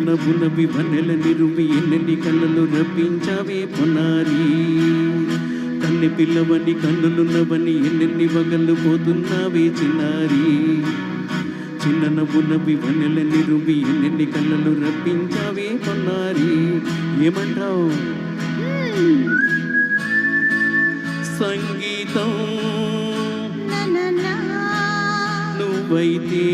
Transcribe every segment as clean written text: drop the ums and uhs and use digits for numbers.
నవ్వునవి వన్నెల నిరువి ఎన్నెన్ని కళ్ళలు రప్పించావే పొన్నారి. కన్నె పిల్లవని కన్నులున్నవని ఎన్నెన్ని వగళ్ళు పోతున్నావే చిన్నారి. చిన్న నవ్వునవి వన్నెల నిరువి ఎన్నెన్ని కళ్ళలు రప్పించావే పొన్నారి. ఏమంటావు? సంగీతం నువ్వైతే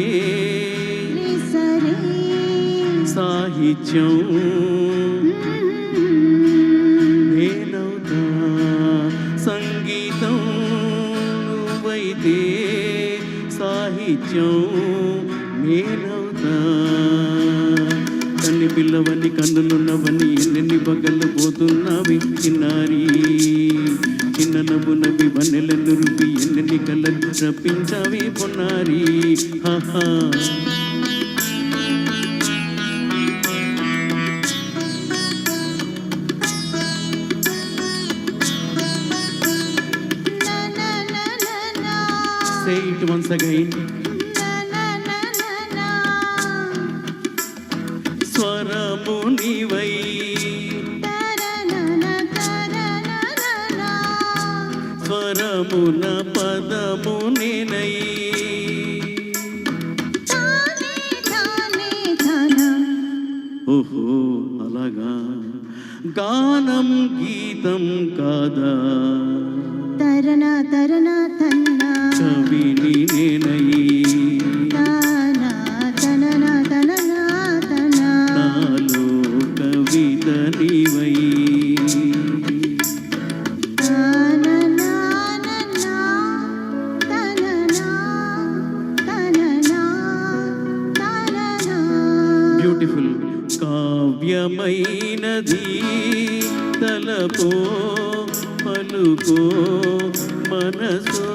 సాహిత్యం నేనవుతా. సంగీతం నువ్వైతే సాహిత్యం నేనవుతా. కన్ని పిల్లవని కన్నులున్నవని ఎన్నెన్ని పగళ్ళు పోతున్నావి చిన్నారి. చిన్న నవ్వు నవ్వి వన్నెల నురువి ఎన్నెన్ని కళ్ళలు రప్పించావి పొన్నారి. హాహా Say it once again. స్వరము నీవై స్వరమున పదము నేనై ఓహో అలాగా. గానం గీతం కాదా తరణ తరణ తన్నా కవిని నేనై తనన తనన తనా నాలో కవిత నీవై. బ్యూటిఫుల్. కావ్యమైనది తలపో పలుకో మనసో.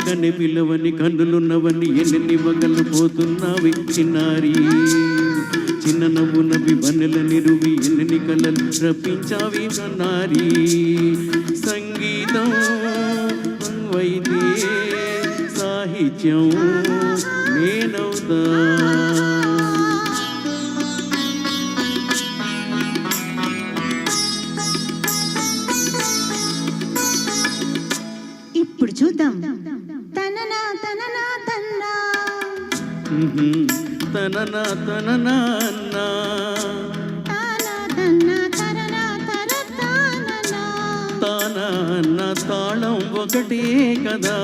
కన్నె పిల్లవని కన్నులున్నవని ఎన్నెన్ని వగళ్ళు పోతున్నావి చిన్నారి. చిన్న నవ్వు నవ్వి వన్నెల నిరువి ఎన్నెన్ని కళ్ళలు రప్పించావి నారి. సంగీతం వైద్యే సాహిత్యం నేనవుతా. ఇప్పుడు చూద్దాం. తనన తనన తన్నా తనన తనన అన్నా తాన అన్న తాళం ఒకటే కదా.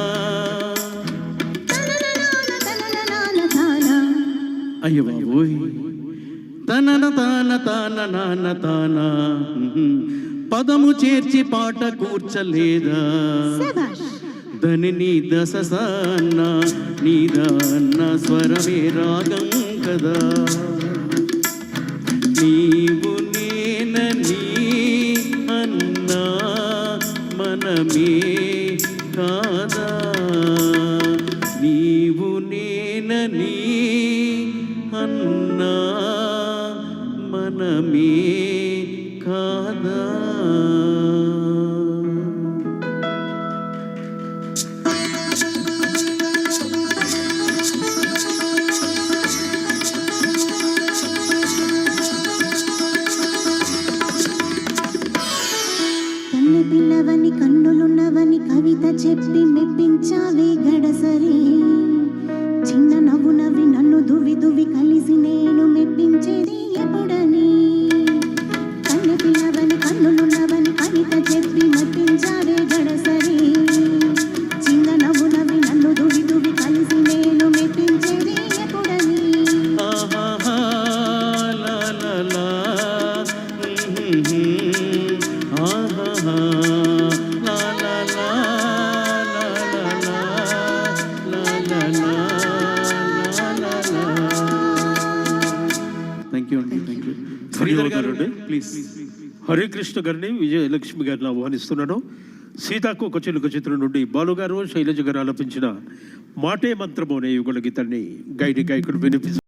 అయ్యో బాబోయ్. తనన తాన తాన నాన్న తాన పదము చేర్చి పాట కూర్చలేదా. దని నీ దశ సన్న నీదన్న స్వరమే రాగం కదా. నీవు నేనని అన్నా మనమే కాదా. నీవు నేనని అన్నా మనమే కాదా. పిల్లవని కన్నులున్నవని కవిత చెప్పి మెప్పించావే గడసరి. చిన్న నవ్వు నవ్వి నన్ను దువి దువి కలిసి నేను మెప్పించేది ఎప్పుడని. కన్నె పిల్లవని కన్నులున్నవని కవిత చెప్పి మెప్పించావే గడసరి. చిన్న నవ్వు నవ్వి నన్ను దువి దువి కలిసి నేను మెప్పించేది ఎప్పుడని. ప్లీజ్ హరికృష్ణ గారిని విజయలక్ష్మి గారిని ఆహ్వానిస్తున్నాను. సీతాకు ఒక చిలుక చిత్రం నుండి బాలుగారు శైలజ గారు ఆలపించిన మాటే మంత్రము అనే యుగల గీతాన్ని గాయకుడు వినిపిస్తారు.